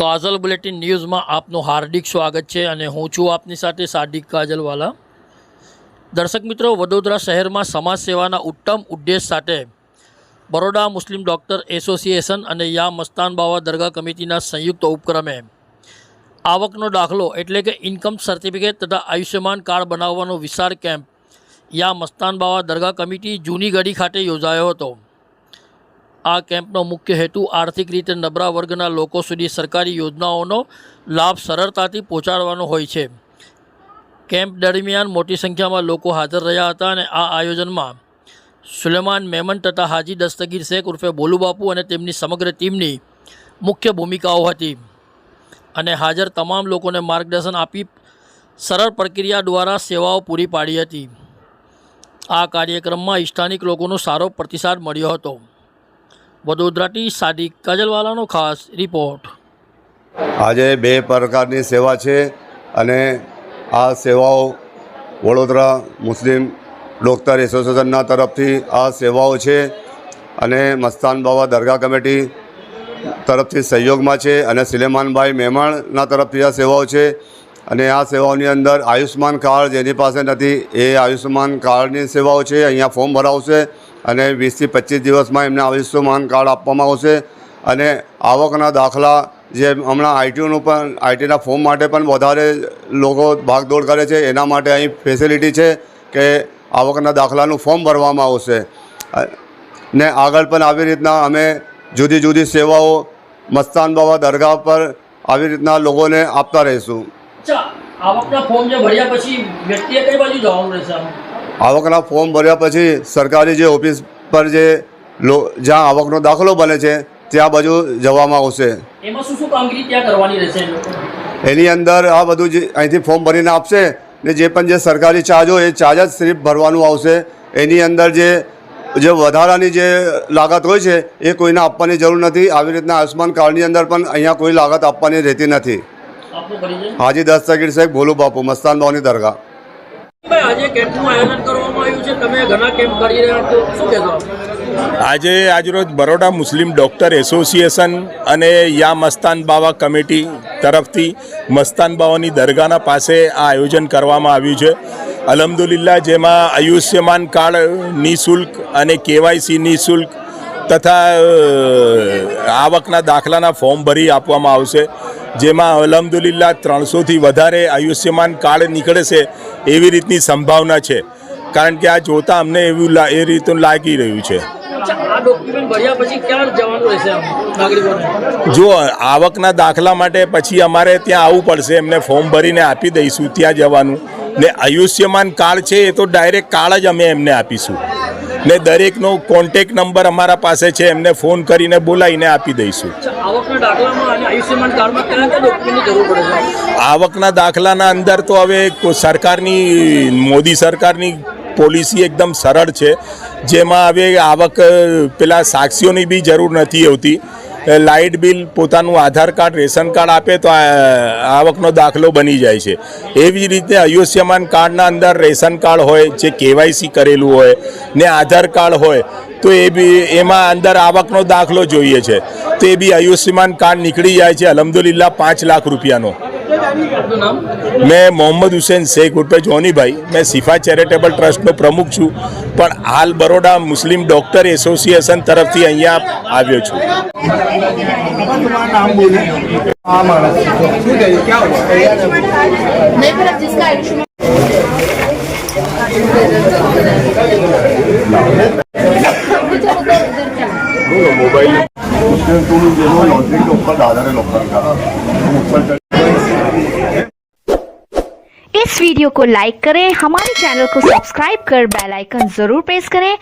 કાજલ bulletin ન્યૂઝમાં આપનું હાર્દિક સ્વાગત છે અને હું છું આપની સાથે સાદિક કાજલવાલા। દર્શક મિત્રો, વડોદરા શહેરમાં સમાજ સેવાના ઉત્તમ ઉદ્દેશ સાથે બરોડા મુસ્લિમ ડૉક્ટર એસોસિએશન અને યા મસ્તાન બાવા દરગાહ કમિટીના સંયુક્ત ઉપક્રમે આવકનો દાખલો એટલે કે ઇન્કમ સર્ટિફિકેટ તથા આયુષ્યમાન કાર્ડ બનાવવાનો વિશાળ કેમ્પ યા મસ્તાન બાવા દરગાહ કમિટી જૂની ગઢી ખાતે યોજાયો હતો। આ કેમ્પનો મુખ્ય હેતુ આર્થિક રીતે નબળા વર્ગના લોકો સુધી સરકારી યોજનાઓનો લાભ સરળતાથી પહોંચાડવાનો હોય છે। કેમ્પ દરમિયાન મોટી સંખ્યામાં લોકો હાજર રહ્યા હતા અને આ આયોજનમાં સુલેમાન મેમન તથા હાજી દસ્તગીર શેખ ઉર્ફે બોલુબાપુ અને તેમની સમગ્ર ટીમની મુખ્ય ભૂમિકાઓ હતી અને હાજર તમામ લોકોને માર્ગદર્શન આપી સરળ પ્રક્રિયા દ્વારા સેવાઓ પૂરી પાડી હતી। આ કાર્યક્રમમાં સ્થાનિક લોકોનો સારો પ્રતિસાદ મળ્યો હતો। વડોદરાથી સાદિક કાજલવાલાનો ખાસ રિપોર્ટ। આજે બે પ્રકારની સેવા છે અને આ સેવાઓ વડોદરા મુસ્લિમ ડૉક્ટર એસોસિએશનના તરફથી આ સેવાઓ છે અને મસ્તાન બાવા દરગાહ કમિટી તરફથી સહયોગમાં છે અને સુલેમાનભાઈ મહેમાણના તરફથી આ સેવાઓ છે। અને આ સેવાઓની અંદર આયુષ્યમાન કાર્ડ જેની પાસે નથી એ આયુષ્યમાન કાર્ડની સેવાઓ છે। અહીંયા ફોર્મ ભરાવશે અને 20 થી 25 દિવસમાં એમને આયુષ્યમાન કાર્ડ આપવામાં આવશે અને આવકના દાખલા જે હમણાં આઈટીના ફોર્મ માટે પણ વધારે લોકો ભાગદોડ કરે છે એના માટે અહીં ફેસિલિટી છે કે આવકના દાખલાનું ફોર્મ ભરવામાં આવશે ને આગળ પણ આવી રીતના અમે જુદી જુદી સેવાઓ મસ્તાન બાવા દરગાહ પર આવી રીતના લોકોને આપતા રહીશું। આવકના ફોર્મ જે ભર્યા પછી વ્યક્તિએ કઈ બાજુ જવાનું રહેશે? આવકના ફોર્મ ભર્યા પછી સરકારી જે ઓફિસ પર જે જ્યાં આવકનો દાખલો બને છે ત્યાં બાજુ જવામાં આવશે। એમાં શું કામગીરી ત્યાં કરવાની રહેશે? એની અંદર આ બધું જે અહીંથી ફોર્મ ભરીને આપશે ને જે પણ જે સરકારી ચાર્જ હોય એ ચાર્જ જ સિર્ફ ભરવાનું આવશે। એની અંદર જે વધારાની જે લાગત હોય છે એ કોઈને આપવાની જરૂર નથી। આવી રીતના આયુષ્યમાન કાર્ડની અંદર પણ અહીંયા કોઈ લાગત આપવાની રહેતી નથી। હાજી દસ્તગીર શેખ બોલુબાપુ મસ્તાન બાવાની દરગાહ। આજે કેમ્પનું આયોજન કરવામાં આવ્યું છે, તમે ઘણા કેમ્પ કરી રહ્યા છો, શું કહેશો? આજરોજ બરોડા મુસ્લિમ ડૉક્ટર એસોસિએશન અને યા મસ્તાન બાવા કમિટી તરફથી મસ્તાન બાવાની દરગાહના પાસે આ આયોજન કરવામાં આવ્યું છે। અલ્હમ્દુલિલ્લાહ, જેમાં આયુષ્યમાન કાર્ડ નિઃશુલ્ક અને કેવાયસી નિઃશુલ્ક તથા આવકના દાખલાના ફોર્મ ભરી આપવામાં આવશે। જેમાં અલ્હમ્દુલિલ્લાહ 300થી વધારે આયુષ્યમાન કાર્ડ નીકળે છે એવી રીતની સંભાવના છે, કારણ કે આ જોતાં અમને એવું એ રીતનું લાગી રહ્યું છે। જો આવકના દાખલા માટે પછી અમારે ત્યાં આવવું પડશે, એમને ફોર્મ ભરીને આપી દઈશું, ત્યાં જવાનું ને આયુષ્યમાન કાર્ડ છે એ તો ડાયરેક્ટ કાર્ડ જ અમે એમને આપીશું ને દરેકનો કોન્ટેક નંબર અમારા પાસે છે, એમને ફોન કરીને બોલાવીને આપી દઈશું। આવકના દાખલાના અંદર તો હવે સરકારની મોદી સરકારની પોલિસી એકદમ સરળ છે, જેમાં હવે આવક પેલા સાક્ષીઓની બી જરૂર નથી હોતી। લાઇટ બિલ, પોતાનું આધાર કાર્ડ, રેશન કાર્ડ આપે તો આવકનો દાખલો બની જાય છે। એવી રીતે આયુષ્યમાન કાર્ડના અંદર રેશન કાર્ડ હોય, જે કેવાયસી કરેલું હોય ને આધાર કાર્ડ હોય તો એ બી એમાં અંદર આવકનો દાખલો જોઈએ છે, તો એ બી આયુષ્યમાન કાર્ડ નીકળી જાય છે। અલ્હમ્દુલિલ્લાહ 5 લાખ રૂપિયાનો। मैं मोहम्मद हुसैन शेख उर्फे जोनी भाई, मैं सिफा चैरिटेबल ट्रस्टનો પ્રમુખ છું, પણ હાલ બરોડા મુસ્લિમ ડૉક્ટર એસોસિએશન તરફથી અહીંયા આવ્યો છું। इस वीडियो को लाइक करें, हमारे चैनल को सब्सक्राइब कर बेल आइकन जरूर प्रेस करें